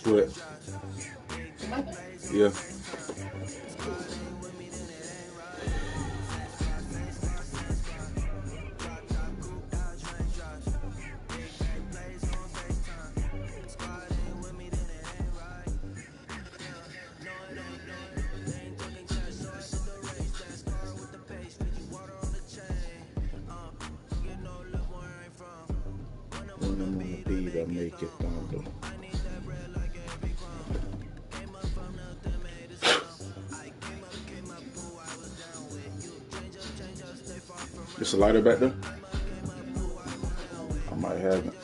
What? Yeah. When I'm on the beat, I make it thunder. Just a lighter back there? I might have it.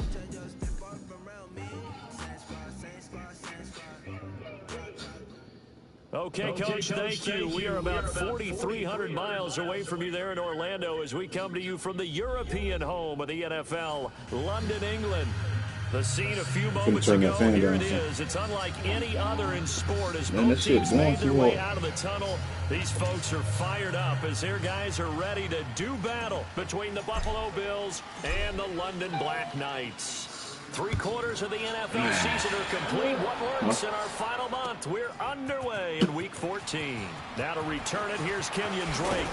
Okay, Coach, thank you. We are about 4,300 miles away from you there in Orlando as we come to you from the European home of the NFL, London, England. The scene a few moments ago, here it is. It's unlike any other in sport as both teams made their way out of the tunnel. These folks are fired up as their guys are ready to do battle between the Buffalo Bills and the London Black Knights. 3/4 of the NFL season are complete. What works in our final month? We're underway in Week 14. Now to return it, here's Kenyon Drake.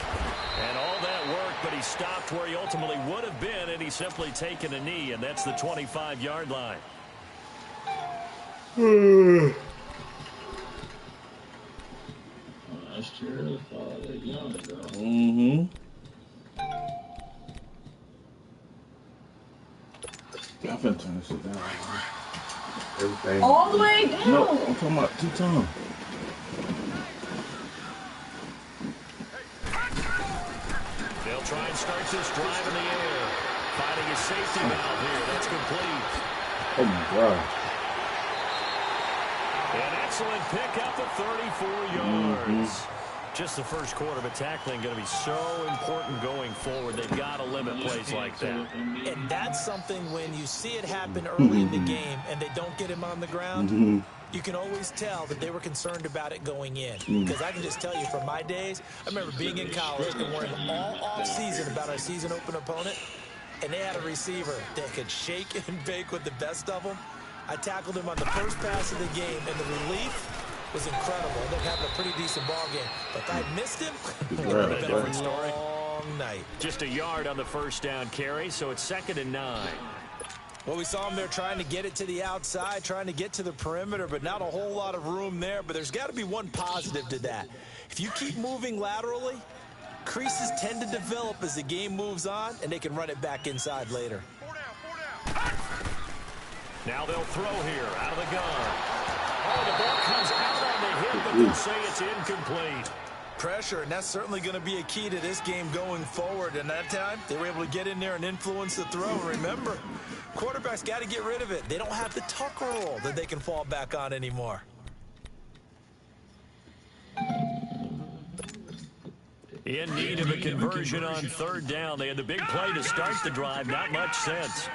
And all that work, but he stopped where he ultimately would have been, and he's simply taken a knee, and that's the 25-yard line. That's true. I'm finna turn this shit down. Everything. All the way down? No, I'm talking about 2 times. They'll try and start this drive in the air. Finding a safety valve here. That's complete. Oh my God. An excellent pickup of 34 yards. Just the first quarter, but tackling going to be so important going forward. They've got to limit plays like that. And that's something when you see it happen early in the game and they don't get him on the ground, you can always tell that they were concerned about it going in. Because I can just tell you from my days, I remember being in college and worrying all off-season about our season open opponent, and they had a receiver that could shake and bake with the best of them. I tackled him on the first pass of the game, and the relief was incredible. Ended up having a pretty decent ball game. But if I missed him, it would have been a different story. Long night. Just a yard on the first down carry, so it's 2nd and 9. Well, we saw him there trying to get it to the outside, trying to get to the perimeter, but not a whole lot of room there. But there's got to be one positive to that. If you keep moving laterally, creases tend to develop as the game moves on, and they can run it back inside later. Now they'll throw here out of the gun. Oh, the ball comes out on the hit, but they'll say it's incomplete. Pressure, and that's certainly going to be a key to this game going forward. And that time, they were able to get in there and influence the throw. Remember, quarterbacks got to get rid of it. They don't have the tuck roll that they can fall back on anymore. In need of a conversion on 3rd down. They had the big play to start the drive. Not much sense.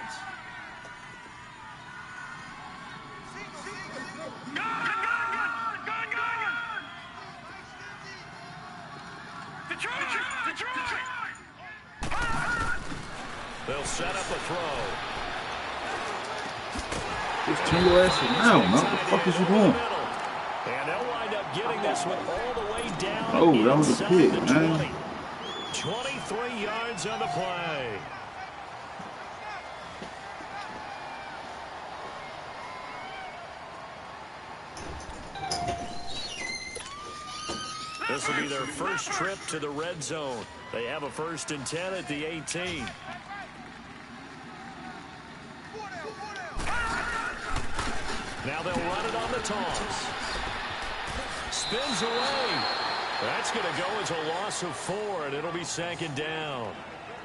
They'll set up a throw. Just turn your ass around, man. What the fuck is you doing? And they'll wind up getting this one all the way down. Oh, that was a pick, man. 23 yards on the play. This will be their first trip to the red zone. They have a 1st and 10 at the 18. Now they'll run it on the toss. Spins away. That's going to go as a loss of 4, and it'll be 2nd down.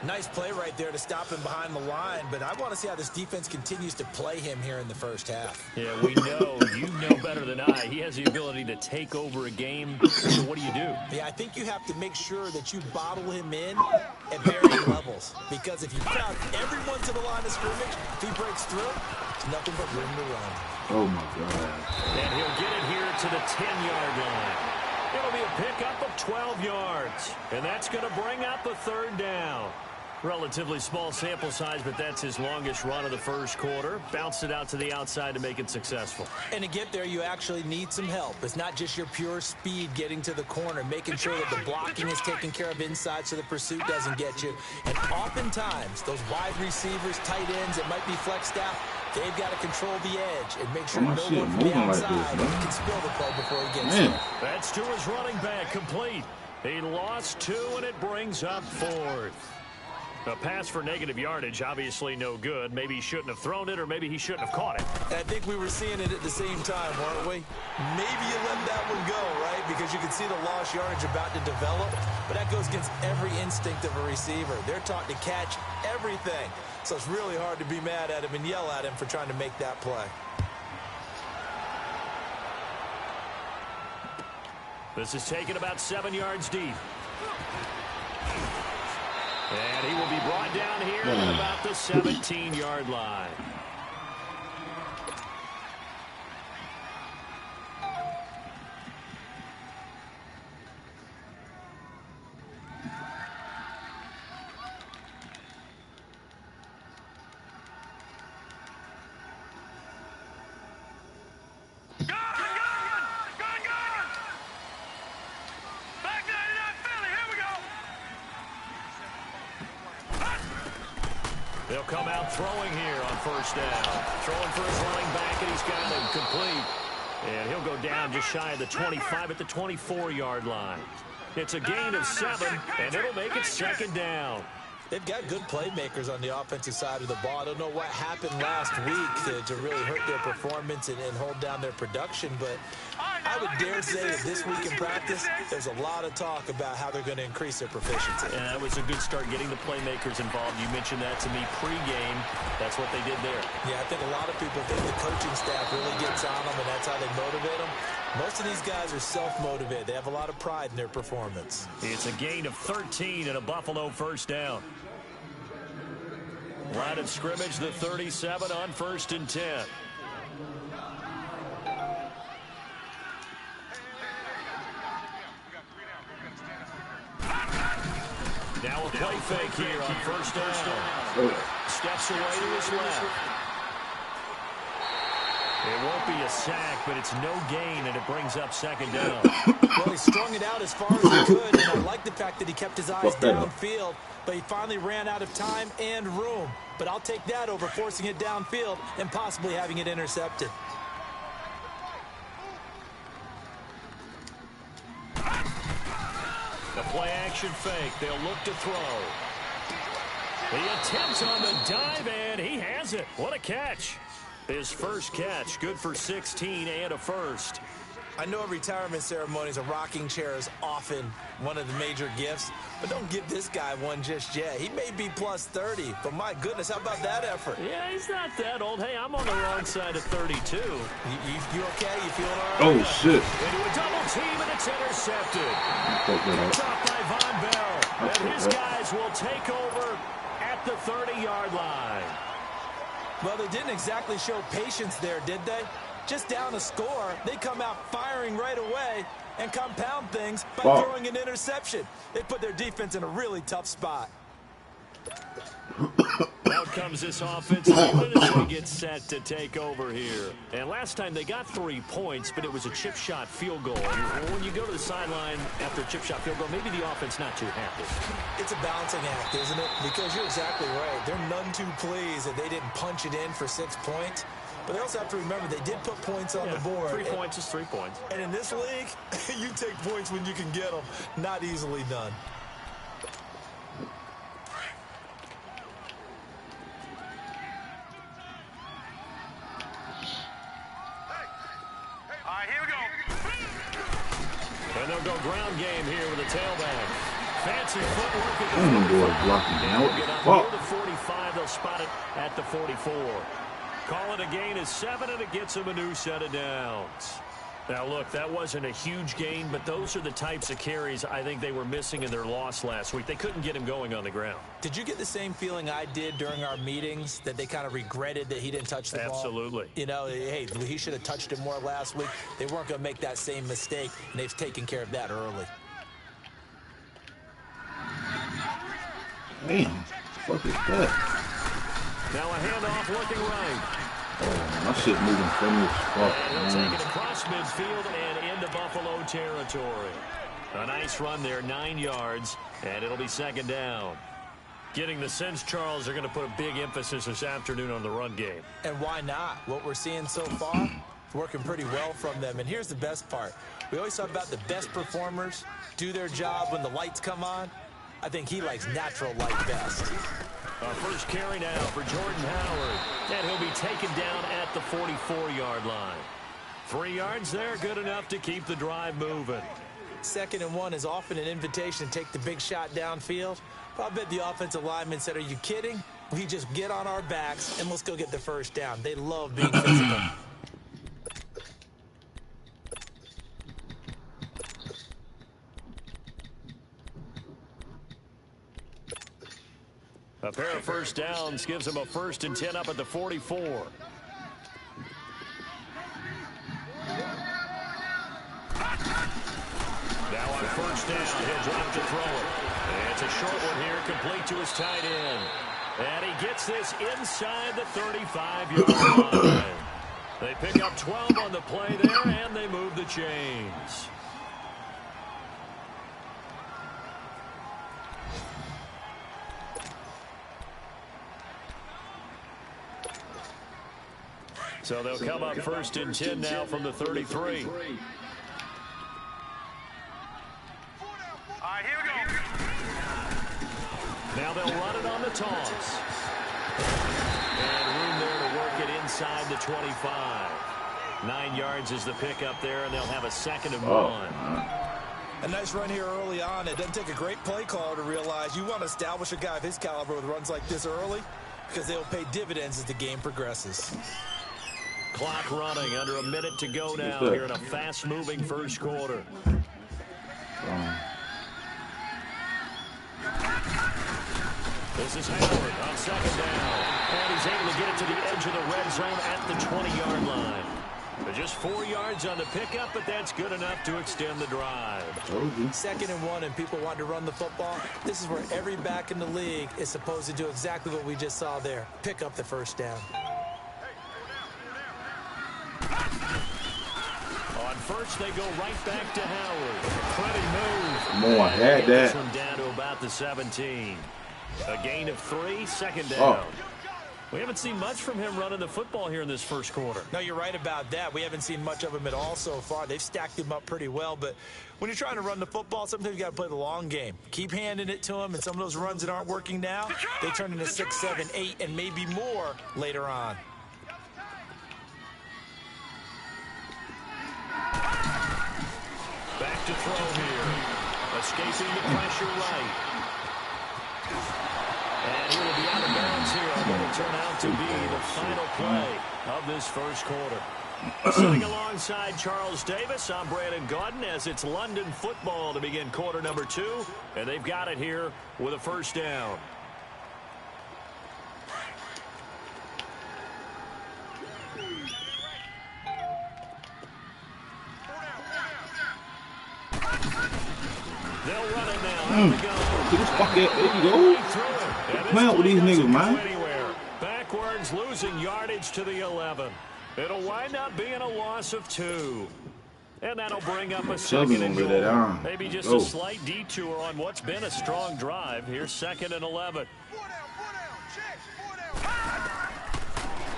Nice play right there to stop him behind the line, but I want to see how this defense continues to play him here in the first half. Yeah, we know. You know better than I. He has the ability to take over a game. So what do you do? Yeah, I think you have to make sure that you bottle him in at varying levels, because if you crowd everyone to the line of scrimmage, if he breaks through, it's nothing but room to run. Oh, my God. And he'll get it here to the 10-yard line. It'll be a pickup of 12 yards, and that's going to bring up a third down. Relatively small sample size, but that's his longest run of the first quarter. Bounced it out to the outside to make it successful. And to get there, you actually need some help. It's not just your pure speed getting to the corner, making sure that the blocking is taken care of inside so the pursuit doesn't get you. And oftentimes, those wide receivers, tight ends, it might be flexed out, they've got to control the edge and make sure no one from the outside can spill the play before he gets there. That's to his running back, complete. He lost 2, and it brings up 4th. A pass for negative yardage, obviously no good. Maybe he shouldn't have thrown it, or maybe he shouldn't have caught it. I think we were seeing it at the same time, weren't we? Maybe you let that one go, right? Because you can see the lost yardage about to develop. But that goes against every instinct of a receiver. They're taught to catch everything. So it's really hard to be mad at him and yell at him for trying to make that play. This is taken about 7 yards deep. And he will be brought down here at about the 17-yard line. They'll come out throwing here on first down. Throwing for his running back, and he's got him complete. And he'll go down just shy of the 25 at the 24-yard line. It's a gain of 7, and it'll make it second down. They've got good playmakers on the offensive side of the ball. I don't know what happened last week to really hurt their performance and hold down their production, but I would dare say that this week in practice, there's a lot of talk about how they're going to increase their proficiency. And that was a good start getting the playmakers involved. You mentioned that to me pregame. That's what they did there. Yeah, I think a lot of people think the coaching staff really gets on them, and that's how they motivate them. Most of these guys are self-motivated. They have a lot of pride in their performance. It's a gain of 13 and a Buffalo first down. Line of scrimmage, the 37 on 1st and 10. Now a play fake here on first down. Steps away to his left. It won't be a sack, but it's no gain, and it brings up second down. Well, he strung it out as far as he could, and I like the fact that he kept his eyes downfield, but he finally ran out of time and room. But I'll take that over forcing it downfield and possibly having it intercepted. The play-action fake. They'll look to throw. The attempt on the dive, and he has it. What a catch. His first catch, good for 16 and a first. I know at retirement ceremonies, a rocking chair is often one of the major gifts, but don't give this guy one just yet. He may be plus 30, but my goodness, how about that effort? Yeah, he's not that old. Hey, I'm on the wrong side of 32. You okay? You feeling all right? Oh, shit. Into a double team, and it's intercepted. Picked off by Von Bell. And his guys will take over at the 30-yard line. Well, they didn't exactly show patience there, did they? Just down a score, they come out firing right away and compound things by throwing an interception. They put their defense in a really tough spot. Out comes this offensive unit as they get set to take over here. And last time they got 3 points, but it was a chip shot field goal. And when you go to the sideline after a chip shot field goal, maybe the offense not too happy. It's a balancing act, isn't it? Because you're exactly right. They're none too pleased that they didn't punch it in for 6 points. But they also have to remember they did put points on the board. 3 points is 3 points. And in this league, you take points when you can get them. Not easily done. And they'll go ground game here with a tailback. Fancy footwork at Boy, the blocking and out. we'll get up Fuck. near the 45. They'll spot it at the 44. Call it a gain of 7, and it gets them a new set of downs. Now, look, that wasn't a huge gain, but those are the types of carries I think they were missing in their loss last week. They couldn't get him going on the ground. Did you get the same feeling I did during our meetings, that they kind of regretted that he didn't touch the ball? Absolutely. You know, hey, he should have touched it more last week. They weren't going to make that same mistake, and they've taken care of that early. Damn, fuck is that? Now a handoff looking right. Oh, my shit moving funny as fuck, And he'll man. take it across midfield and into Buffalo territory. A nice run there, 9 yards, and it'll be second down. Getting the sense, Charles, they're going to put a big emphasis this afternoon on the run game. And why not? What we're seeing so far, it's working pretty well from them. And here's the best part. We always talk about the best performers do their job when the lights come on. I think he likes natural light best. Our first carry now for Jordan Howard. And he'll be taken down at the 44-yard line. 3 yards there, good enough to keep the drive moving. 2nd and 1 is often an invitation to take the big shot downfield. But I bet the offensive lineman said, are you kidding? We just get on our backs and let's go get the first down. They love being physical. A pair of first downs gives them a 1st and 10 up at the 44. Now on first down, he'll drop to throw it. And it's a short one here, complete to his tight end. And he gets this inside the 35-yard line. They pick up 12 on the play there, and they move the chains. So they'll come up 1st and 10 now from the 33. All right, here we go. Now they'll run it on the toss. And room there to work it inside the 25. 9 yards is the pickup there, and they'll have a 2nd and 1. A nice run here early on. It doesn't take a great play caller to realize you want to establish a guy of his caliber with runs like this early, because they'll pay dividends as the game progresses. Clock running, under a minute to go now here in a fast-moving first quarter. This is Howard on 2nd down. And he's able to get it to the edge of the red zone at the 20-yard line. But just 4 yards on the pickup, but that's good enough to extend the drive. 2nd and 1, and people want to run the football. This is where every back in the league is supposed to do exactly what we just saw there. Pick up the first down. On first, they go right back to Howard. Pretty move. More, I had that. From down to about the 17. A gain of 3, 2nd down. We haven't seen much from him running the football here in this first quarter. No, you're right about that. We haven't seen much of him at all so far. They've stacked him up pretty well, but when you're trying to run the football, sometimes you got to play the long game. Keep handing it to him, and some of those runs that aren't working now, they turn into 6, 7, 8, and maybe more later on. Back to throw here. Escaping the pressure right. And he will be out of bounds here. It will turn out to be the final play of this first quarter. Sitting alongside Charles Davis, I'm Brandon Gaudin as it's London football to begin quarter number 2. And they've got it here with a first down. They'll run it now. Here we go. There you go. Playing out with these niggas, man. Backwards, losing yardage to the 11. It'll wind up being a loss of 2. And that'll bring up a 2nd and goal. Maybe just a slight detour on what's been a strong drive. Here's 2nd and 11.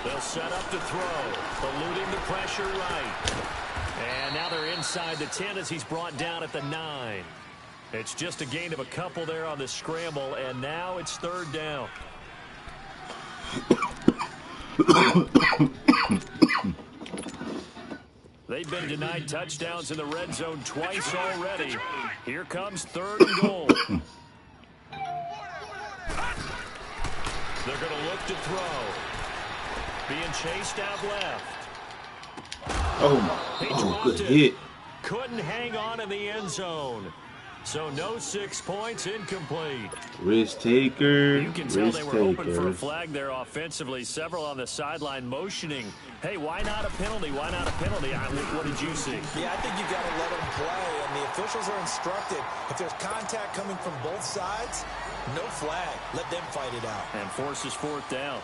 They'll set up to throw, eluding the pressure right. And now they're inside the 10 as he's brought down at the 9. It's just a gain of a couple there on the scramble, and now it's 3rd down. They've been denied touchdowns in the red zone twice already. Here comes 3rd and goal. They're going to look to throw. Being chased out left. Oh, my. Oh, good hit. Couldn't hang on in the end zone. So no 6 points, incomplete. Risk taker. You can tell they were hoping for a flag there offensively. Several on the sideline motioning. Hey, why not a penalty? Why not a penalty? What did you see? Yeah, I think you got to let them play, and the officials are instructed. If there's contact coming from both sides, no flag. Let them fight it out. And forces 4th down.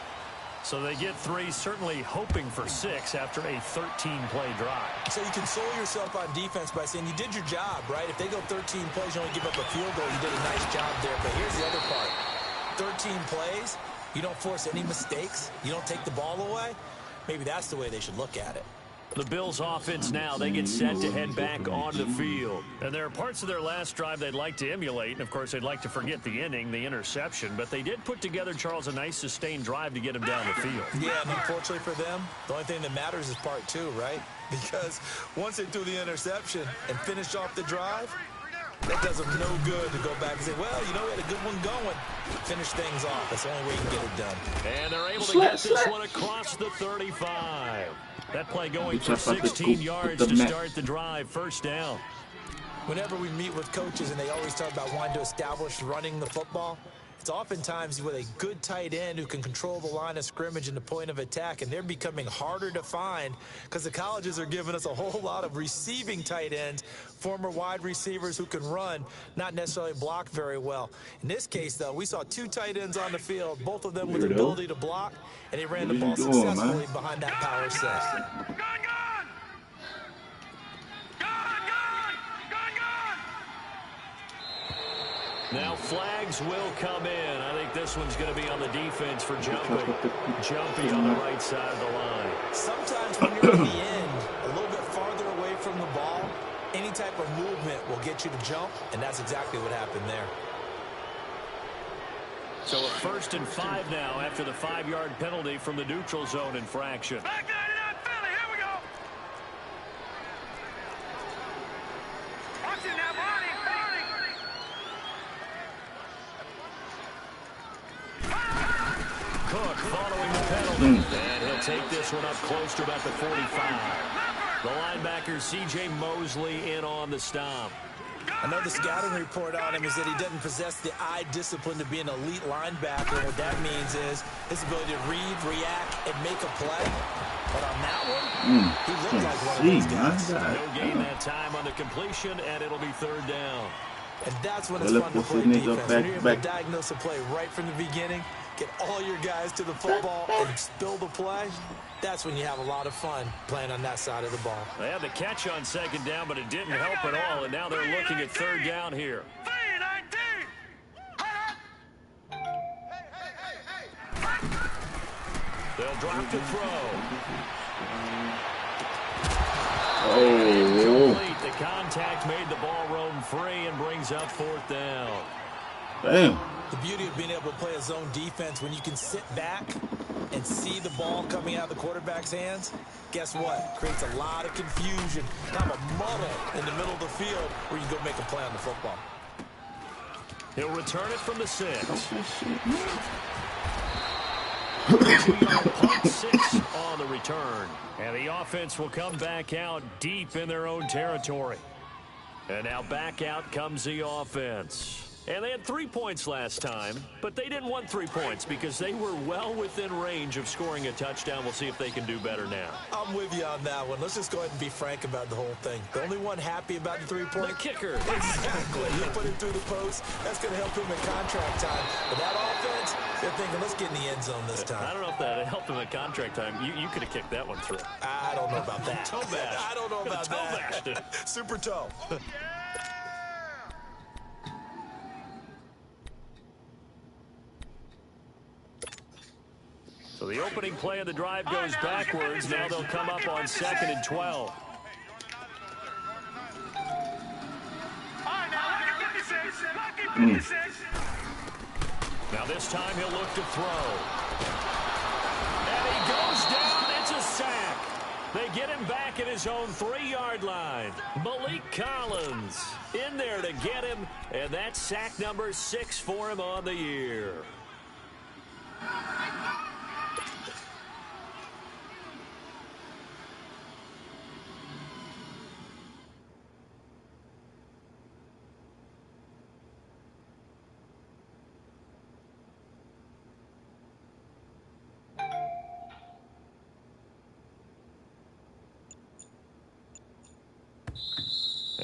So they get 3, certainly hoping for 6 after a 13-play drive. So you console yourself on defense by saying you did your job, right? If they go 13 plays, you only give up a field goal, you did a nice job there. But here's the other part. 13 plays, you don't force any mistakes, you don't take the ball away. Maybe that's the way they should look at it. The Bills offense now, they get set to head back onto the field. And there are parts of their last drive they'd like to emulate. And, of course, they'd like to forget the inning, the interception. But they did put together, Charles, a nice sustained drive to get him down the field. Yeah, and unfortunately for them, the only thing that matters is part 2, right? Because once they threw the interception and finished off the drive, that does them no good to go back and say, well, you know, we had a good one going. Finish things off. That's the only way you can get it done. And they're able to get this one across the 35. That play going for 16 yards to start the drive. First down. Whenever we meet with coaches and they always talk about wanting to establish running the football, it's oftentimes with a good tight end who can control the line of scrimmage and the point of attack, and they're becoming harder to find because the colleges are giving us a whole lot of receiving tight ends, former wide receivers who can run, not necessarily block very well. In this case, though, we saw 2 tight ends on the field, both of them with the ability to block, and they ran the ball successfully behind that power set. Now flags will come in. I think this one's going to be on the defense for jumping. Jumpy on the right side of the line. Sometimes when you're in the end, a little bit farther away from the ball, any type of movement will get you to jump, and that's exactly what happened there. So a 1st and 5 now after the 5-yard penalty from the neutral zone infraction. Back 99 Philly, here we go. Watch it now, Barney. Cook following the penalty. And he'll take this one up close to about the 45. The linebacker, C.J. Mosley, in on the stomp. I know the scouting report on him is that he doesn't possess the eye discipline to be an elite linebacker. And what that means is his ability to read, react, and make a play. But on that one, he looked like one of those guys. No gain that time on the completion, and it'll be 3rd down. And that's when it's fun to play defense. When you're able to diagnose a play right from the beginning, get all your guys to the football and spill the play, that's when you have a lot of fun playing on that side of the ball. They had the catch on 2nd down, but it didn't help at all, and now they're looking at 3rd down here. They'll drop to throw. Complete. The contact made the ball roam free and brings up 4th down. Damn. The beauty of being able to play a zone defense when you can sit back and see the ball coming out of the quarterback's hands, guess what? Creates a lot of confusion, kind of a muddle in the middle of the field where you can go make a play on the football. He'll return it from the 6. Punt 6 on the return. And the offense will come back out deep in their own territory. And now back out comes the offense. And they had 3 points last time, but they didn't want 3 points because they were well within range of scoring a touchdown. We'll see if they can do better now. I'm with you on that one. Let's just go ahead and be frank about the whole thing. The only one happy about the 3-point? The kicker. Exactly. He'll put it through the post. That's going to help him in contract time. But that offense, they're thinking, let's get in the end zone this time. I don't know if that helped him at contract time. You could have kicked that one through. I don't know about that. Toe bash. I don't know about that. Toe bash. Super toe. So the opening play of the drive goes backwards. Now they'll come up on 2nd and 12. Now this time he'll look to throw. And he goes down. It's a sack. They get him back at his own 3-yard line. Malik Collins in there to get him. And that's sack number 6 for him on the year.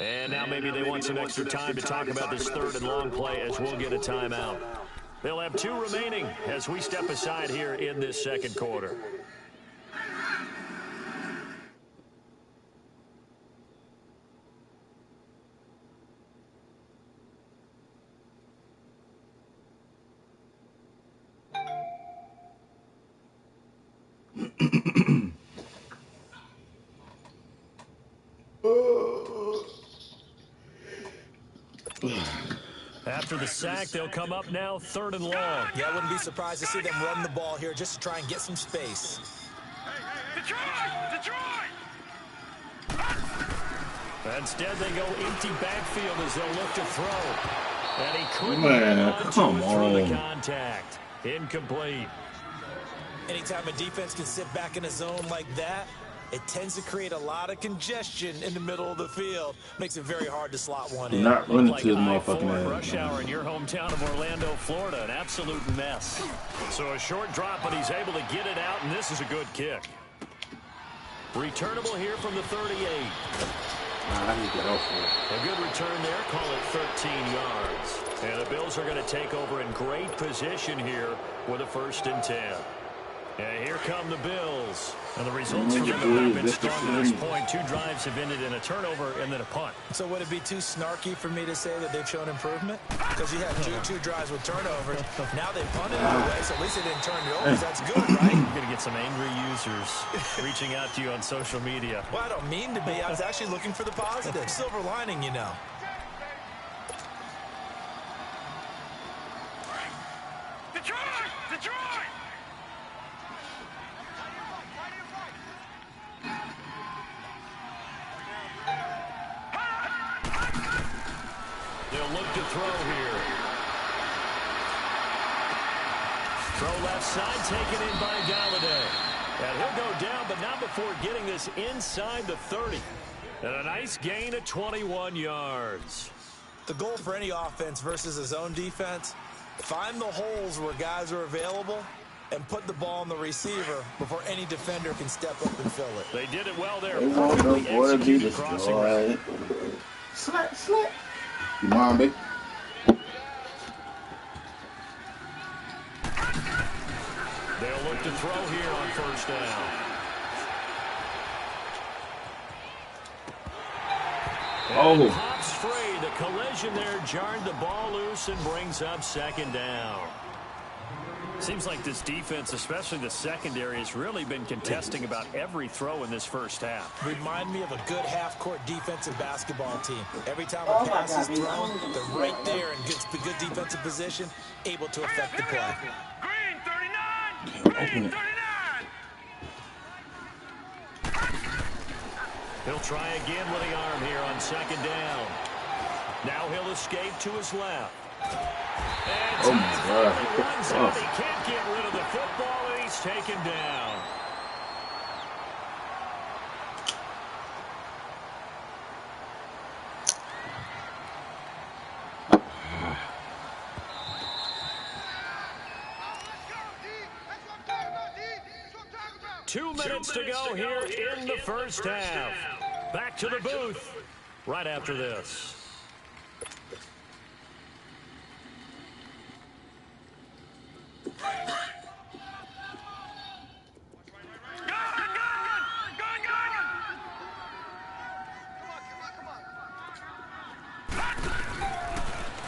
And now maybe they want some extra time to talk about this third and long play as we'll get a timeout. They'll have 2 remaining as we step aside here in this second quarter. After the sack, they'll come up now 3rd and long. Yeah, I wouldn't be surprised to see them run the ball here just to try and get some space. Detroit! Instead, they go empty backfield as they'll look to throw. And he couldn't come through the on. contact. Incomplete. Anytime a defense can sit back in a zone like that, it tends to create a lot of congestion in the middle of the field. Makes it very hard to slot one in. Not running Like to his I-4 motherfucking rush hour in your hometown of Orlando, Florida. An absolute mess. So a short drop, but he's able to get it out, and this is a good kick. Returnable here from the 38. A good return there. Call it 13 yards. And the Bills are going to take over in great position here with a 1st and 10. And here come the Bills. And the results for them have not been strong to this point. 2 drives have ended in a turnover and then a punt. So would it be too snarky for me to say that they've shown improvement? Because you had two drives with turnovers. Now they punted away, so at least they didn't turn it over. That's good, right? You're going to get some angry users reaching out to you on social media. Well, I don't mean to be. I was actually looking for the positive. Silver lining, you know. Detroit! They'll look to throw here. Throw left side, taken in by Galladay. And he'll go down, but not before getting this inside the 30. And a nice gain of 21 yards. The goal for any offense versus a zone defense, find the holes where guys are available and put the ball on the receiver before any defender can step up and fill it. They did it well there. They want the boy to be destroyed. Slap. You mind, baby? They'll look to throw here on 1st down. And pops free. The collision there jarred the ball loose and brings up 2nd down. Seems like this defense, especially the secondary, has really been contesting about every throw in this first half. Remind me of a good half-court defensive basketball team. Every time a pass is thrown, they're right there in good defensive position, able to affect the play. Green 39! Green 39! He'll try again with the arm here on 2nd down. Now he'll escape to his left. And my God. runs out. He can't get rid of the football, and he's taken down. Two minutes to go here in the first half. Back to the booth right after this.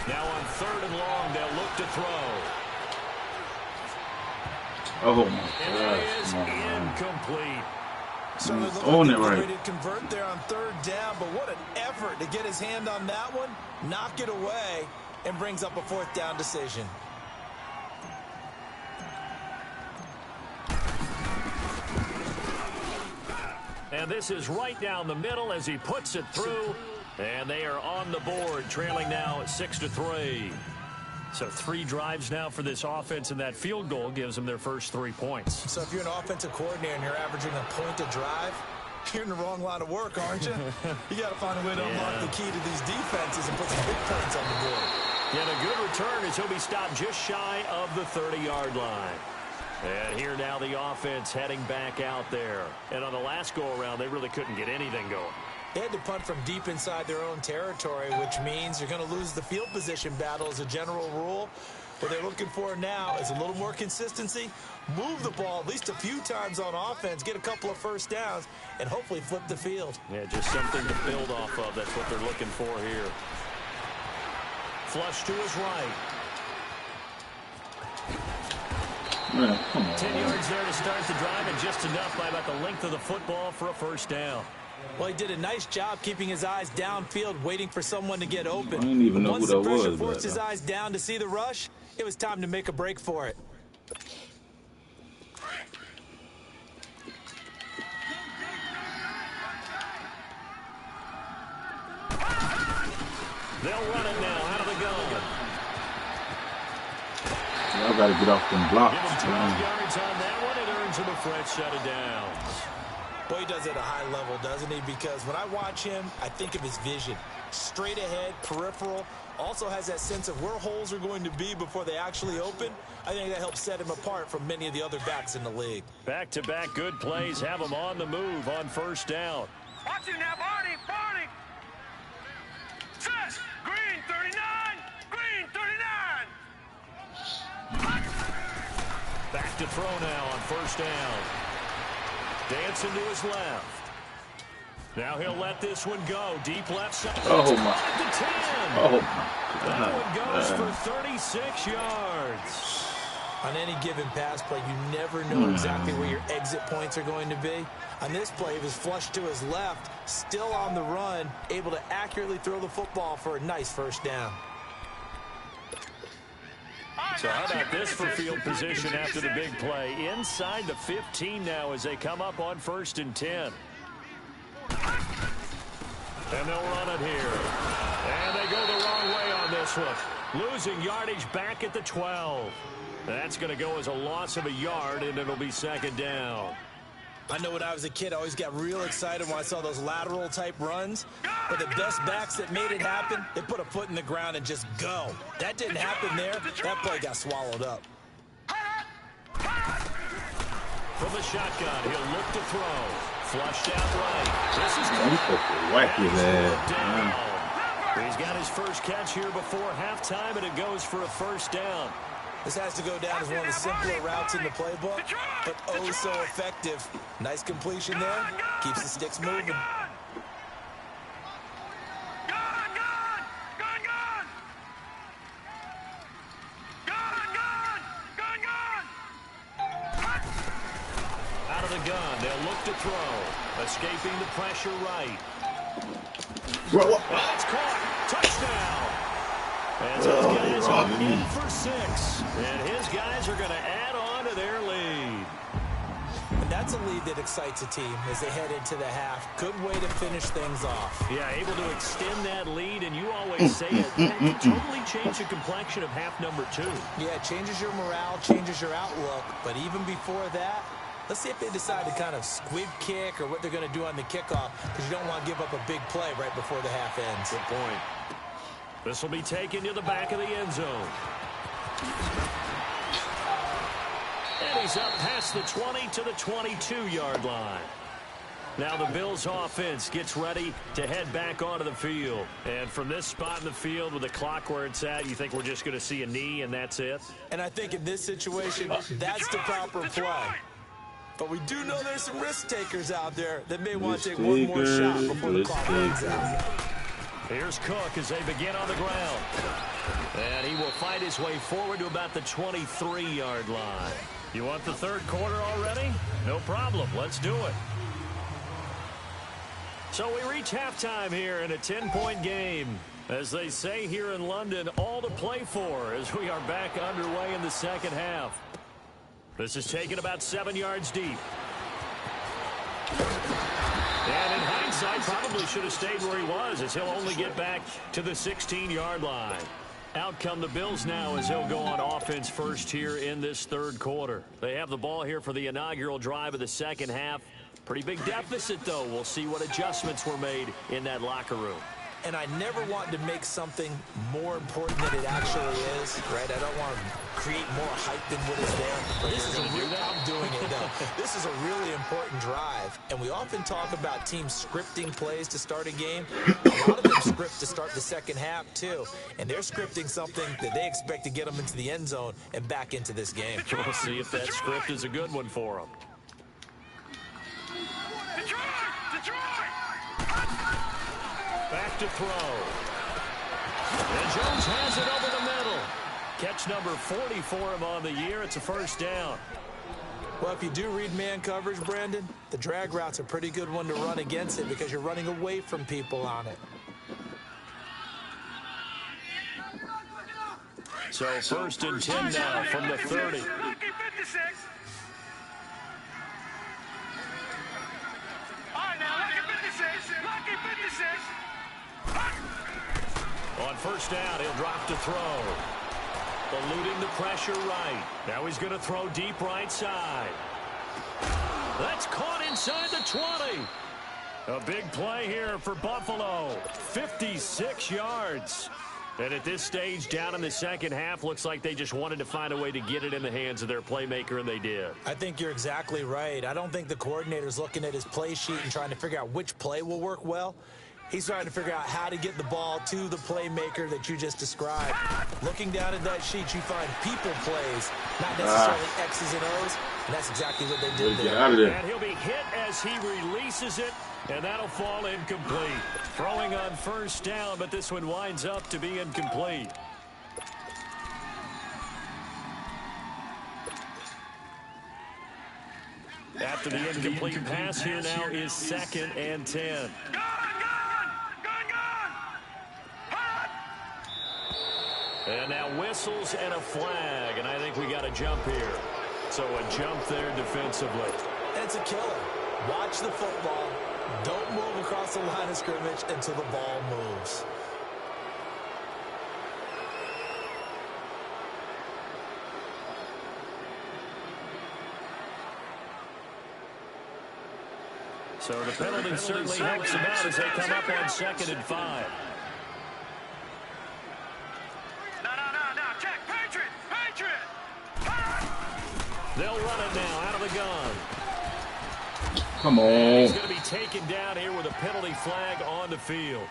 Now on 3rd and long, they'll look to throw. Oh, my And that is incomplete. So it looked on like it they were right. ready to convert there on 3rd down, but what an effort to get his hand on that one, knock it away, and brings up a 4th down decision. And this is right down the middle as he puts it through. And they are on the board, trailing now at 6-3. So 3 drives now for this offense, and that field goal gives them their first 3 points. So if you're an offensive coordinator and you're averaging a point a drive, you're in the wrong line of work, aren't you? You got to find a way to unlock the key to these defenses and put some big points on the board. And a good return as he'll be stopped just shy of the 30-yard line. And here now the offense heading back out there. And on the last go-around, they really couldn't get anything going. They had to punt from deep inside their own territory, which means you're going to lose the field position battle as a general rule. What they're looking for now is a little more consistency, move the ball at least a few times on offense, get a couple of first downs, and hopefully flip the field. Yeah, just something to build off of. That's what they're looking for here. Flush to his right. Man, come on. 10 yards there to start the drive, and just enough by about the length of the football for a first down. Well, he did a nice job keeping his eyes downfield, waiting for someone to get open. I didn't even know who that was. Once the pressure forced his eyes down to see the rush, it was time to make a break for it. They'll run it now out of the gun. Y'all got to get off them blocks. Give him 12 yards on that one. It earns him a fresh set of downs. Boy, he does it at a high level, doesn't he? Because when I watch him, I think of his vision. Straight ahead, peripheral. Also has that sense of where holes are going to be before they actually open. I think that helps set him apart from many of the other backs in the league. Back-to-back good plays have him on the move on first down. Watch it now, Barney, Barney. Set. Green 39. Green 39. Back to throw now on first down. Dancing to his left. Now he'll let this one go. Deep left side. Oh, my. At the 10. Oh, my That one goes God. for 36 yards. On any given pass play, you never know exactly where your exit points are going to be. On this play, he was flushed to his left, still on the run, able to accurately throw the football for a nice first down. So how about this for field position after the big play? Inside the 15 now as they come up on 1st and 10. And they'll run it here. And they go the wrong way on this one. Losing yardage back at the 12. That's going to go as a loss of a yard, and it'll be 2nd down. I know when I was a kid, I always got real excited when I saw those lateral-type runs. But the best backs that made it happen, they put a foot in the ground and just go. That didn't happen there. That play got swallowed up. From the shotgun, he'll look to throw. Flushed out right. This is He's supposed to whack his ass. down. He's got his first catch here before halftime, and it goes for a first down. This has to go down as one of the simpler routes in the playbook, but oh so effective. Nice completion there. Keeps the sticks moving. Out of the gun, they'll look to throw. Escaping the pressure right. That's caught. Touchdown. And so his guys are in for 6. And his guys are going to add on to their lead. And that's a lead that excites a team as they head into the half. Good way to finish things off. Yeah, able to extend that lead, and you always say it. That can totally change the complexion of half number 2. Yeah, it changes your morale, changes your outlook. But even before that, let's see if they decide to kind of squib kick or what they're going to do on the kickoff, because you don't want to give up a big play right before the half ends. Good point. This will be taken to the back of the end zone. And he's up past the 20 to the 22-yard line. Now the Bills offense gets ready to head back onto the field. And from this spot in the field with the clock where it's at, you think we're just going to see a knee and that's it? And I think in this situation, that's the proper play. But we do know there's some risk takers out there that may want to take one more shot before the clock runs out. Here's Cook as they begin on the ground. And he will fight his way forward to about the 23-yard line. You want the third quarter already? No problem. Let's do it. So we reach halftime here in a 10-point game. As they say here in London, all to play for as we are back underway in the second half. This is taken about 7 yards deep. And in hindsight, probably should have stayed where he was, as he'll only get back to the 16-yard line. Out come the Bills now as they'll go on offense first here in this third quarter. They have the ball here for the inaugural drive of the second half. Pretty big deficit, though. We'll see what adjustments were made in that locker room. And I never want to make something more important than it actually is, right? I don't want to create more hype than what is there. But this is I'm doing it, though. This is a really important drive. And we often talk about teams scripting plays to start a game. A lot of them script to start the second half, too. And they're scripting something that they expect to get them into the end zone and back into this game. We'll see if that script is a good one for them. Back to throw. And Jones has it over the middle. Catch number 40 for him on the year. It's a first down. Well, if you do read man coverage, Brandon, the drag route's a pretty good one to run against it because you're running away from people on it. So first and 10 now from the 30. Lucky 56. All right, now, lucky 56. Lucky 56. On first down, he'll drop to throw. Eluding the pressure right. Now he's going to throw deep right side. That's caught inside the 20. A big play here for Buffalo. 56 yards. And at this stage, down in the second half, looks like they just wanted to find a way to get it in the hands of their playmaker, and they did. I think you're exactly right. I don't think the coordinator's looking at his play sheet and trying to figure out which play will work well. He's trying to figure out how to get the ball to the playmaker that you just described. Looking down at that sheet, you find people plays, not necessarily X's and O's, and that's exactly what they did there. And he'll be hit as he releases it, and that'll fall incomplete. Throwing on first down, but this one winds up to be incomplete. After the incomplete pass, here now is 2nd and 10. And now whistles and a flag, and I think we got a jump here. So a jump there defensively. And it's a killer. Watch the football. Don't move across the line of scrimmage until the ball moves. So the penalty certainly helps them out as they come up on 2nd and 5. They'll run it now out of the gun. Come on. And he's going to be taken down here with a penalty flag on the field.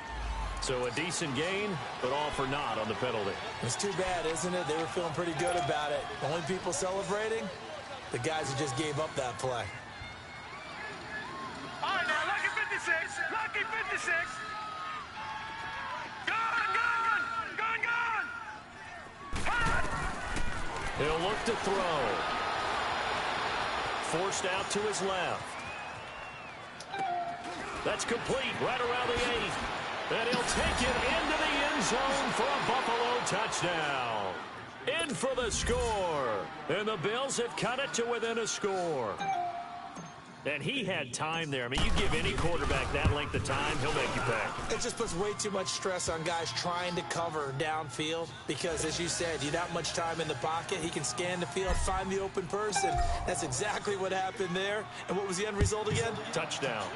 So a decent gain, but all for naught on the penalty. It's too bad, isn't it? They were feeling pretty good about it. Only people celebrating, the guys who just gave up that play. All right, now, lucky 56. Lucky 56. Gone. He'll look to throw. Forced out to his left. That's complete right around the 8. And he'll take it into the end zone for a Buffalo touchdown. In for the score. And the Bills have cut it to within a score. And he had time there. I mean, you give any quarterback that length of time, he'll make you pay. It just puts way too much stress on guys trying to cover downfield because, as you said, you that much time in the pocket. He can scan the field, find the open person. That's exactly what happened there. And what was the end result again? Touchdown.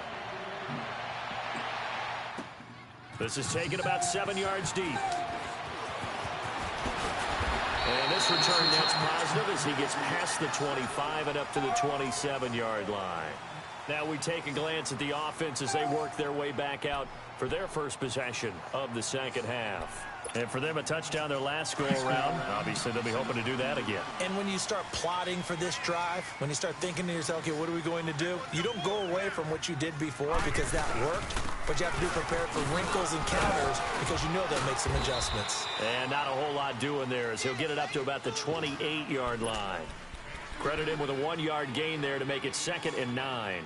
This is taken about 7 yards deep. And this return nets positive as he gets past the 25 and up to the 27-yard line. Now we take a glance at the offense as they work their way back out for their first possession of the second half. And for them, a touchdown their last go-around. Obviously, they'll be hoping to do that again. And when you start plotting for this drive, when you start thinking to yourself, okay, what are we going to do? You don't go away from what you did before because that worked. But you have to be prepared for wrinkles and counters because you know they'll make some adjustments. And not a whole lot doing there as he'll get it up to about the 28-yard line. Credit him with a 1-yard gain there to make it 2nd and 9.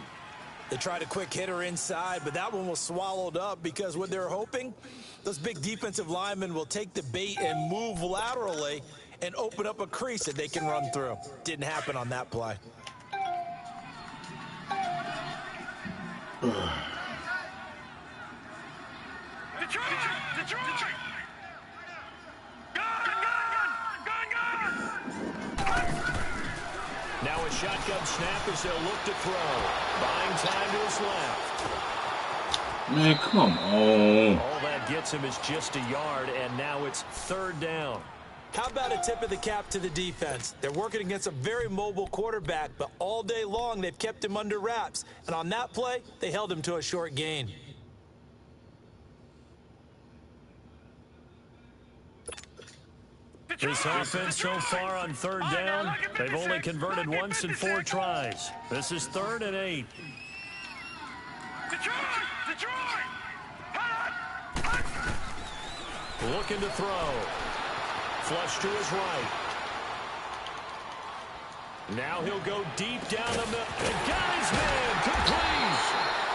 They tried a quick hitter inside, but that one was swallowed up because what they're hoping, those big defensive linemen will take the bait and move laterally and open up a crease that they can run through. Didn't happen on that play. Detroit! shotgun snap as they'll look to throw. Buying time to his left. Man, come on. All that gets him is just a yard, and now it's 3rd down. How about a tip of the cap to the defense? They're working against a very mobile quarterback, but all day long they've kept him under wraps. And on that play, they held him to a short gain. This offense so far on 3rd down, they've only converted once in 4 tries. This is 3rd and 8. Detroit! Looking to throw. Flush to his right. Now he'll go deep down the middle. And got his man complete.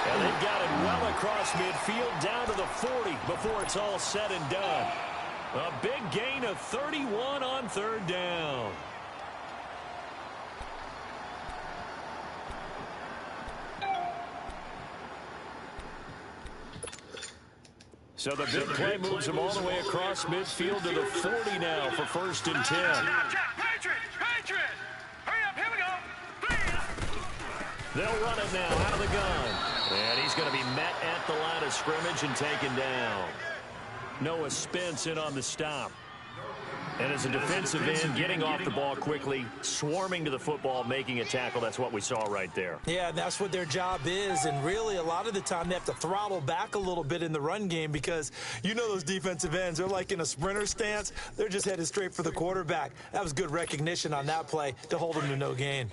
And they've got it well across midfield down to the 40 before it's all said and done. A big gain of 31 on 3rd down. So the big play moves him all the way across midfield to the 40 now for 1st and 10. Patriot! Hurry up, here we go! They'll run it now out of the gun. And he's going to be met at the line of scrimmage and taken down. Noah Spence in on the stop. And as a defensive end, getting off the ball quickly, swarming to the football, making a tackle. That's what we saw right there. Yeah, that's what their job is. And really, a lot of the time, they have to throttle back a little bit in the run game because you know those defensive ends, they're like in a sprinter stance. They're just headed straight for the quarterback. That was good recognition on that play to hold them to no gain.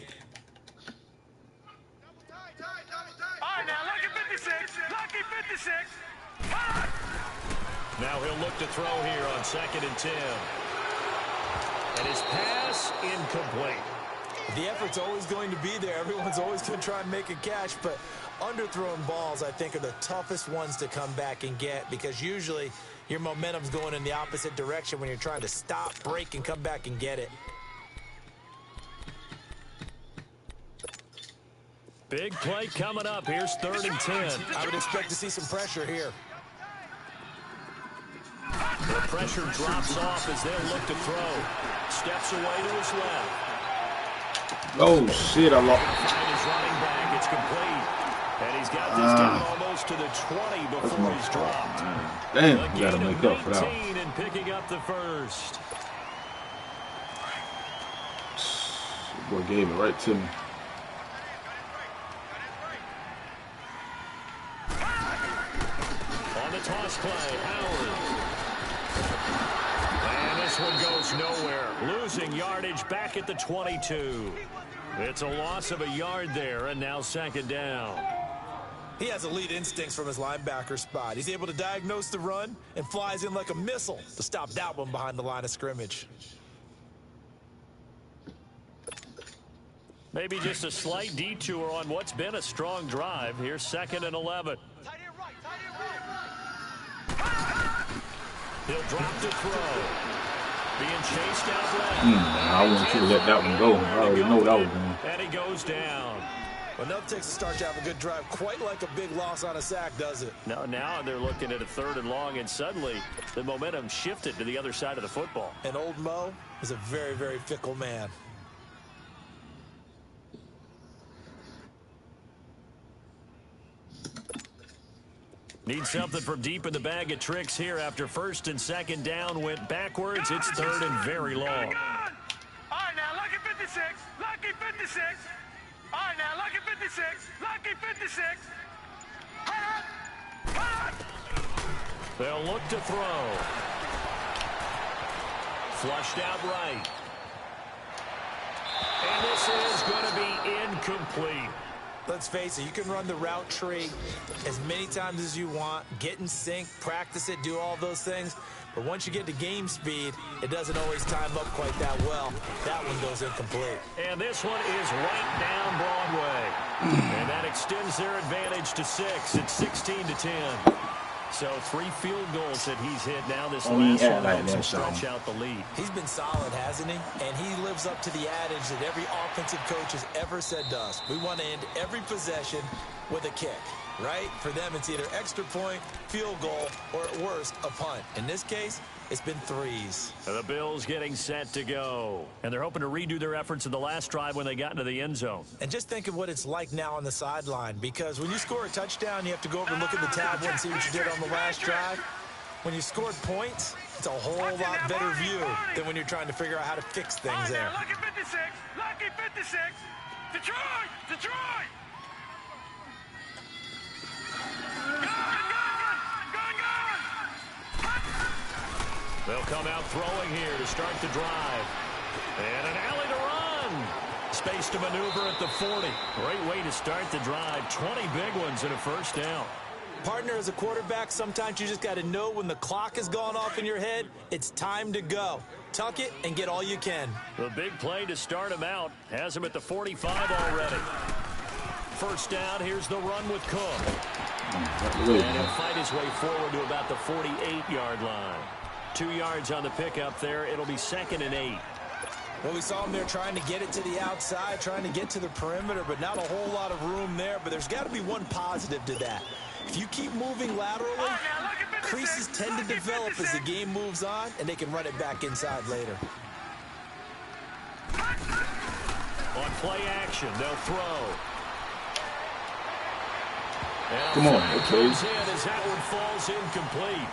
All right, now, lucky 56. Lucky 56. Now he'll look to throw here on 2nd and 10. And his pass incomplete. The effort's always going to be there. Everyone's always going to try and make a catch, but underthrown balls, I think, are the toughest ones to come back and get because usually your momentum's going in the opposite direction when you're trying to stop, break, and come back and get it. Big play coming up. Here's 3rd and 10. I would expect to see some pressure here. The pressure drops off as they'll look to throw. Steps away to his left. Oh, shit, I lost. Find his running back. It's complete. And he's got this down almost to the 20 before he's dropped. Damn, you got to make up for that. And picking up the first. Boy gave it right to me. On the toss play, Howard. And this one goes nowhere. Losing yardage back at the 22. It's a loss of a yard there, and now 2nd down. He has elite instincts from his linebacker spot. He's able to diagnose the run and flies in like a missile to stop that one behind the line of scrimmage. Maybe just a slight detour on what's been a strong drive. Here's 2nd and 11. He'll drop to throw. Being chased out left. I want you to let that one go. I already know that was going. And he goes down. Well, nothing takes a start to have a good drive quite like a big loss on a sack, does it? No, now they're looking at a 3rd and long, and suddenly the momentum shifted to the other side of the football. And old Mo is a very, very fickle man. Need something from deep in the bag of tricks here after 1st and 2nd down went backwards. It's 3rd and very long. All right, now, lucky 56. Lucky 56. All right, now, lucky 56. Lucky 56. They'll look to throw. Flushed out right. And this is going to be incomplete. Let's face it, you can run the route tree as many times as you want, get in sync, practice it, do all those things. But once you get to game speed, it doesn't always time up quite that well. That one goes incomplete. And this one is right down Broadway. And that extends their advantage to 6. It's 16 to 10. So 3 field goals that he's hit now. This last one helps him stretch out the lead. He's been solid, hasn't he? And he lives up to the adage that every offensive coach has ever said to us. We want to end every possession with a kick. right? For them, it's either extra point, field goal, or at worst, a punt. In this case, it's been threes. The Bills getting set to go. And they're hoping to redo their efforts in the last drive when they got into the end zone. And just think of what it's like now on the sideline, because when you score a touchdown, you have to go over and look at the tablet and see what you did on the last drive. When you scored points, it's a whole lot better view than when you're trying to figure out how to fix things there. Lucky 56, lucky 56. Detroit, Detroit. They'll come out throwing here to start the drive. And an alley to run. Space to maneuver at the 40. Great way to start the drive. 20 big ones and a first down. Partner, as a quarterback, sometimes you just got to know when the clock has gone off in your head, it's time to go. Tuck it and get all you can. The big play to start him out. Has him at the 45 already. First down, here's the run with Cook. And he'll fight his way forward to about the 48-yard line. 2 yards on the pickup there. It'll be 2nd and 8. Well, we saw him there trying to get it to the outside, trying to get to the perimeter, but not a whole lot of room there. But there's got to be one positive to that. If you keep moving laterally, creases tend to develop as the game moves on, and they can run it back inside later. On play action, they'll throw. And come on, comes in as that one falls incomplete.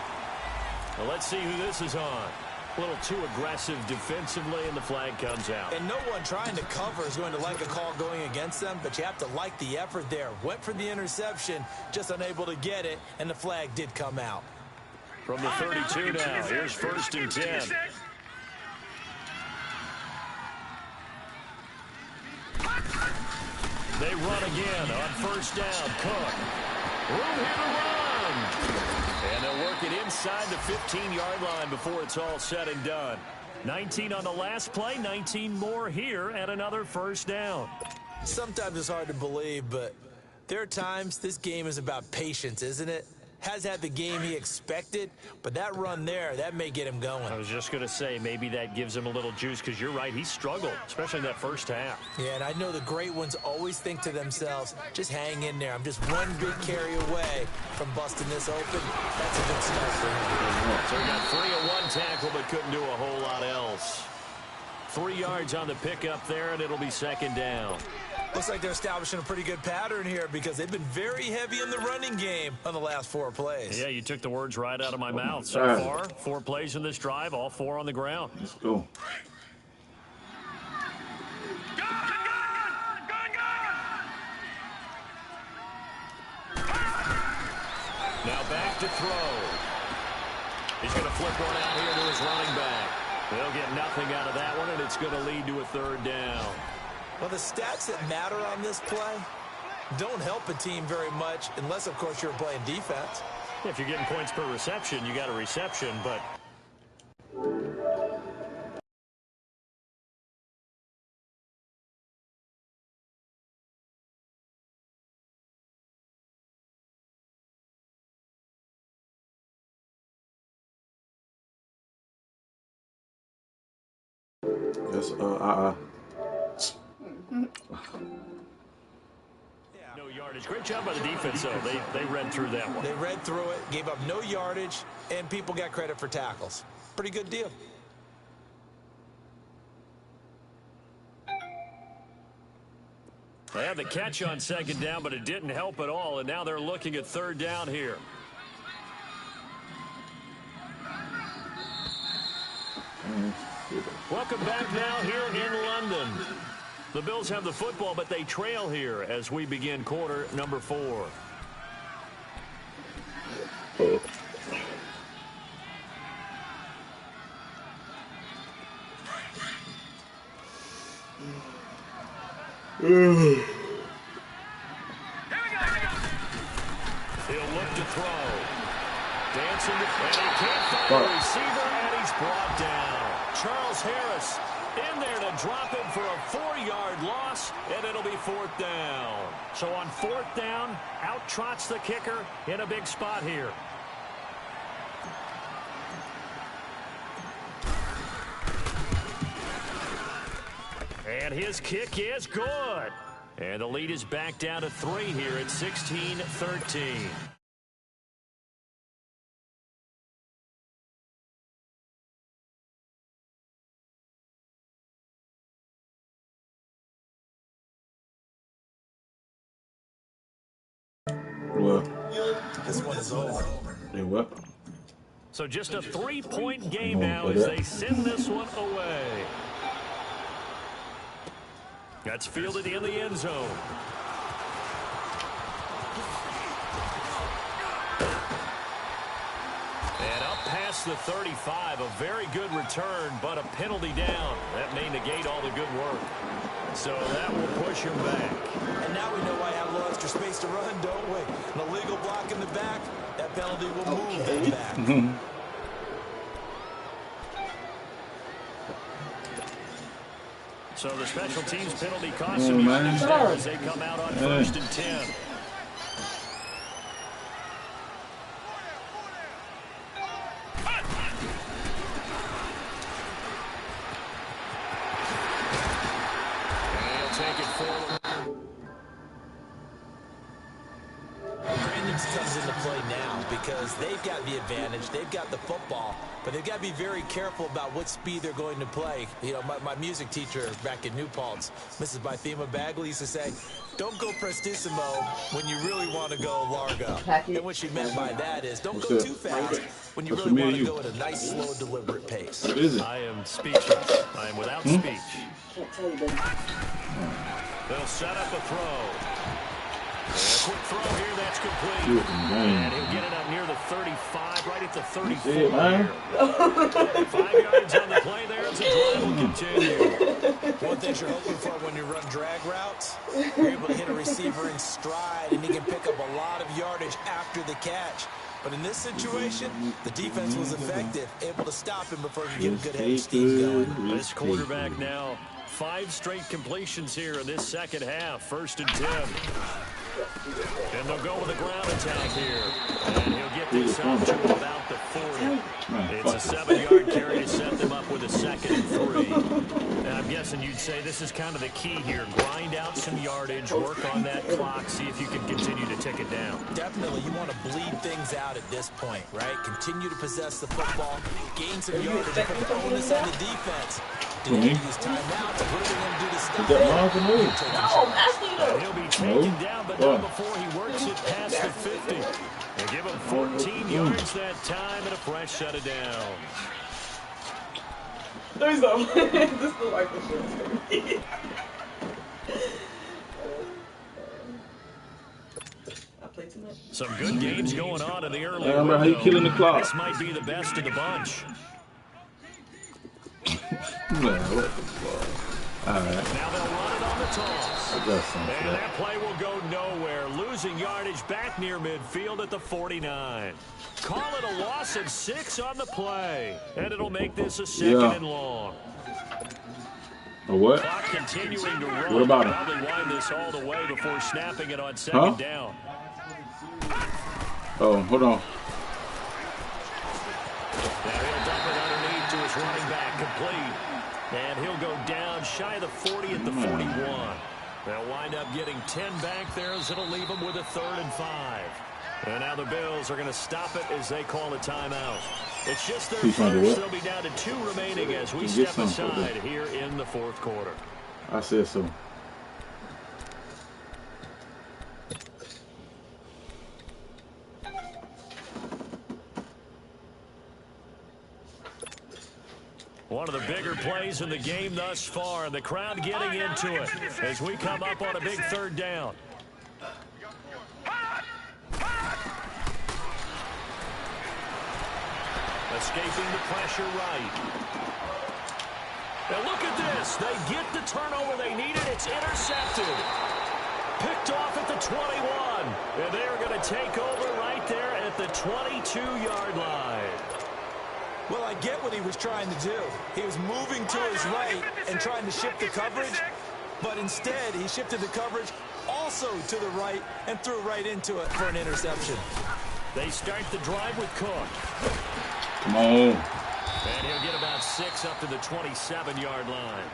Well, let's see who this is on. A little too aggressive defensively, and the flag comes out. And no one trying to cover is going to like a call going against them, but you have to like the effort there. Went for the interception, just unable to get it, and the flag did come out. From the 32 now, here's 1st and 10. They run again on 1st down. Cook. Room here to run. And they'll work it inside the 15-yard line before it's all said and done. 19 on the last play, 19 more here at another first down. Sometimes it's hard to believe, but there are times this game is about patience, isn't it? Has had the game he expected, but that run there, that may get him going. I was just going to say, maybe that gives him a little juice, because you're right, he struggled, especially in that first half. Yeah, and I know the great ones always think to themselves, just hang in there. I'm just one big carry away from busting this open. That's a good start for him. So he got 3 at one tackle, but couldn't do a whole lot else. 3 yards on the pickup there, and it'll be 2nd down. Looks like they're establishing a pretty good pattern here, because they've been very heavy in the running game on the last 4 plays. Yeah, you took the words right out of my mouth. So far, 4 plays in this drive, all 4 on the ground. Let's go. Now back to throw. He's going to flip one out here to his running back. They'll get nothing out of that one, and it's going to lead to a 3rd down. Well, the stats that matter on this play don't help a team very much unless, of course, you're playing defense. If you're getting points per reception, you got a reception, but... Yes, No yardage. Great job by the defense, though. They read through that one. They read through it, gave up no yardage, and people got credit for tackles. Pretty good deal. They had the catch on 2nd down, but it didn't help at all, and now they're looking at 3rd down here. Welcome back now here in London. The Bills have the football, but they trail here as we begin quarter number 4. He'll look to throw. Dancing, and he can't find the receiver, and he's brought down. Charles Harris in there to drop him for a 4-yard loss, and it'll be 4th down. So on 4th down, out trots the kicker in a big spot here. And his kick is good. And the lead is back down to 3 here at 16-13. Well, This one is over. hey, what? So just a 3-point game now as they send this one away. That's fielded in the end zone. And up past the 35, a very good return, but a penalty down. That may negate all the good work. So that will push him back. And now we know why I have a little extra space to run, don't we? An illegal block in the back, that penalty will move that back. So the special teams penalty costs him yardage there as they come out on 1st and 10. Comes into play now because they've got the advantage. They've got the football, but they've got to be very careful about what speed they're going to play. You know, my music teacher back in New Paltz, Mrs. Bythema Bagley, used to say, don't go prestissimo when you really want to go largo. And what she meant by that is don't go too fast when you really want to go at a nice, slow, deliberate pace. What is it? I am speechless. I am without speech. They'll set up a throw. A quick throw here, that's complete. And he'll get it up near the 35, right at the 34 here. 5 yards on the play there as the drive will continue. One thing you're hoping for when you run drag routes, you're able to hit a receiver in stride, and he can pick up a lot of yardage after the catch. But in this situation, the defense was effective, able to stop him before he could get a good head of steam going. This quarterback now, 5 straight completions here in this second half. 1st and 10. And they'll go with a ground attack here. And he'll get this up to about the 40. It's a 7-yard carry to set them up with a 2nd and 3. And I'm guessing you'd say this is kind of the key here. Grind out some yardage, work on that clock, see if you can continue to tick it down. Definitely, you want to bleed things out at this point, right? Continue to possess the football, gain some yardage, put the onus on the defense. Did he use timeouts? What are they going to do to stop it? And he'll be taken down, but not before he works it past the 50. They give him 14 yards that time and a fresh shut it down. There's no. This is like the shit. I played too much. Some good games going on in the early How you killing the clock? This might be the best of the bunch. What the fuck? All right. Now they'll run it on the toss. I got something. And that play will go nowhere. Losing yardage back near midfield at the 49. Call it a loss of 6 on the play. And it'll make this a 2nd and long. A what? Clock continuing to run. What about it? Probably wind this all the way before snapping it on 2nd down. Oh, hold on. Now he'll dump it underneath to his running back, complete. And he'll go down shy of the 40 at the 41. They'll wind up getting 10 back there as it'll leave them with a 3rd and 5. And now the Bills are going to stop it as they call a timeout. It's just their first. They'll be down to 2 remaining as we step aside here in the 4th quarter. I said so. One of the bigger plays in the game thus far, and the crowd getting into it as we come up on a big 3rd down. Escaping the pressure right. Now look at this. They get the turnover they needed. It's intercepted. Picked off at the 21. And they are going to take over right there at the 22-yard line. Well, I get what he was trying to do. He was moving to his right and trying to shift the coverage, but instead he shifted the coverage also to the right and threw right into it for an interception. They start the drive with Cook. Come on. And he'll get about 6 up to the 27-yard line.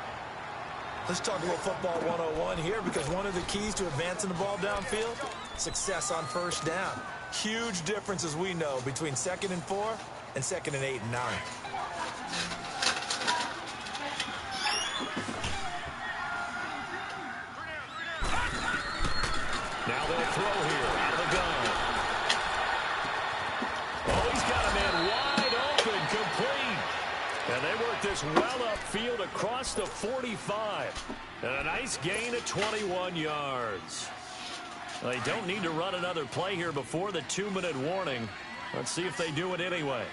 Let's talk a little football 101 here, because one of the keys to advancing the ball downfield, success on first down. Huge difference, as we know, between 2nd and 4 and 2nd and 8 and 9. Now they'll throw here out of the gun. Oh, he's got a man wide open, complete. And they work this well upfield across the 45. And a nice gain of 21 yards. They don't need to run another play here before the 2-minute warning. Let's see if they do it anyway.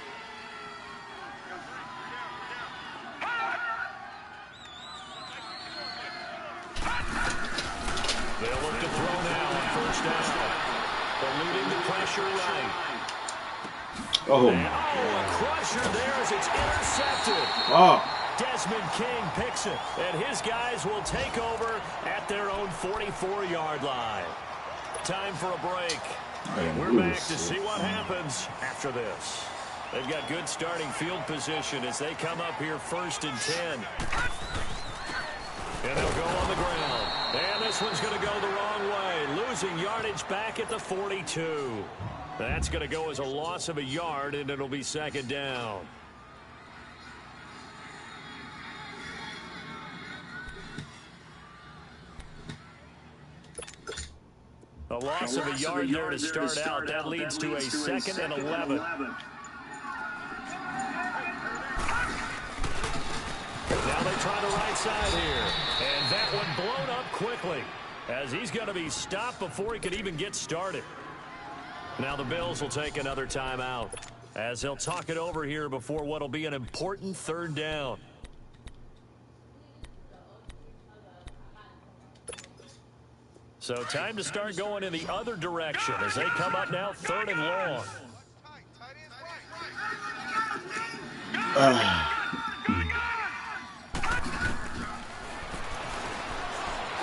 They'll look to throw now on first down. Eluding the pressure right. Oh, a crusher there as it's intercepted. oh. Desmond King picks it, and his guys will take over at their own 44-yard line. Time for a break. We're back to see what happens after this. They've got good starting field position as they come up here 1st and 10. And they'll go on the ground. And this one's going to go the wrong way, losing yardage back at the 42. That's going to go as a loss of a yard, and it'll be 2nd down. A loss of a yard there to start out. That leads to a 2nd and 11. Now they try the right side here. And that one blown up quickly, as he's going to be stopped before he could even get started. Now the Bills will take another timeout, as they'll talk it over here before what will be an important 3rd down. So time to start going in the other direction as they come up now 3rd and long.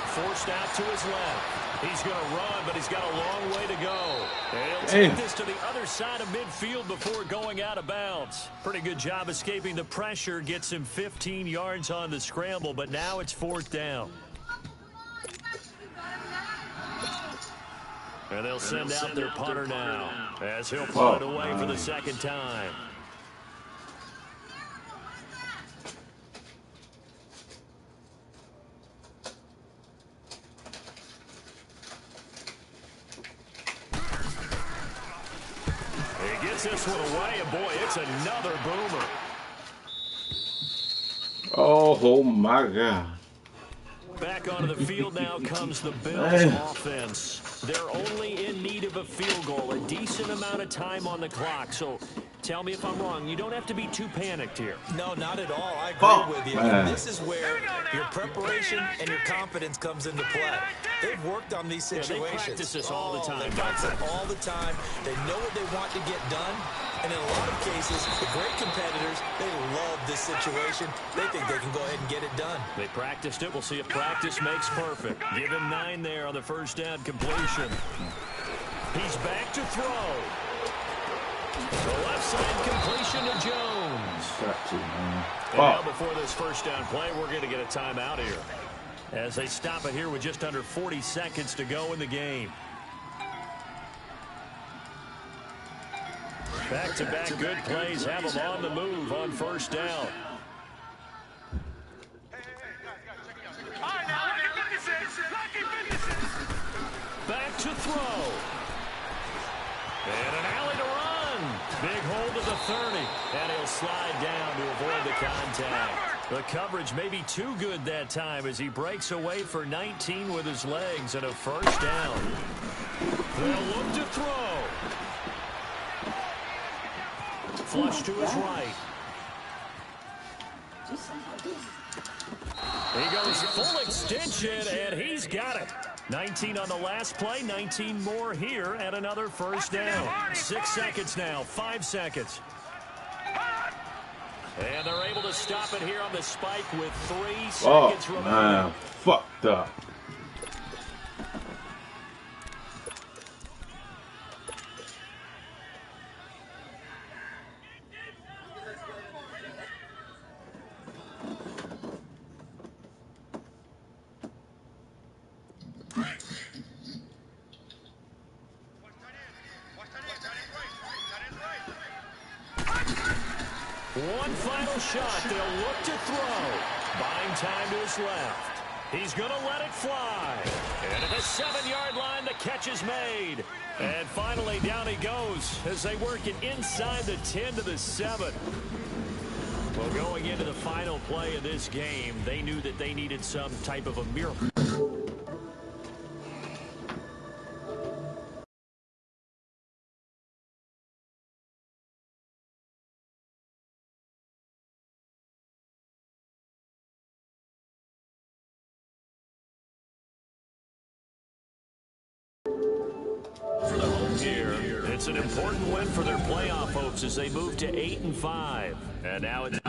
Forced out to his left. He's going to run, but he's got a long way to go. And he'll take this to the other side of midfield before going out of bounds. Pretty good job escaping the pressure. Gets him 15 yards on the scramble, but now it's 4th down. And they'll send out their punter now, as he'll punt it away for the 2nd time. He gets this one away, and boy, it's another boomer. Oh my God. Back onto the field now comes the Bills offense. They're only in need of a field goal, a decent amount of time on the clock. So tell me if I'm wrong. You don't have to be too panicked here. No, not at all. I agree with you. And this is where your preparation and your confidence comes into play. They've worked on these situations. They practice this all the time. They practice it all the time. They know what they want to get done. And in a lot of cases, the great competitors, they love this situation. They think they can go ahead and get it done. They practiced it. We'll see if practice makes perfect. Give him 9 there on the first down completion. He's back to throw. The left side completion to Jones. And now before this first down play, we're going to get a timeout here, as they stop it here with just under 40 seconds to go in the game. Back-to-back good plays have them on the move on first down. All right, now look at 56. Lucky 56. Back to throw. And an alley to run. Big hold of the 30. And he'll slide down to avoid the contact. The coverage may be too good that time as he breaks away for 19 with his legs and a first down. They'll look to throw. Flush to his right. He goes full extension, and he's got it. 19 on the last play, 19 more here, and another first down. 6 seconds now, 5 seconds. And they're able to stop it here on the spike with 3 seconds remaining. Man, fucked up. One final shot. They'll look to throw. Buying time to his left. He's going to let it fly. And at the 7-yard line, the catch is made. And finally, down he goes as they work it inside the 10 to the 7. Well, going into the final play of this game, they knew that they needed some type of a miracle. For the home here, it's an important win for their playoff hopes as they move to 8-5. And now it's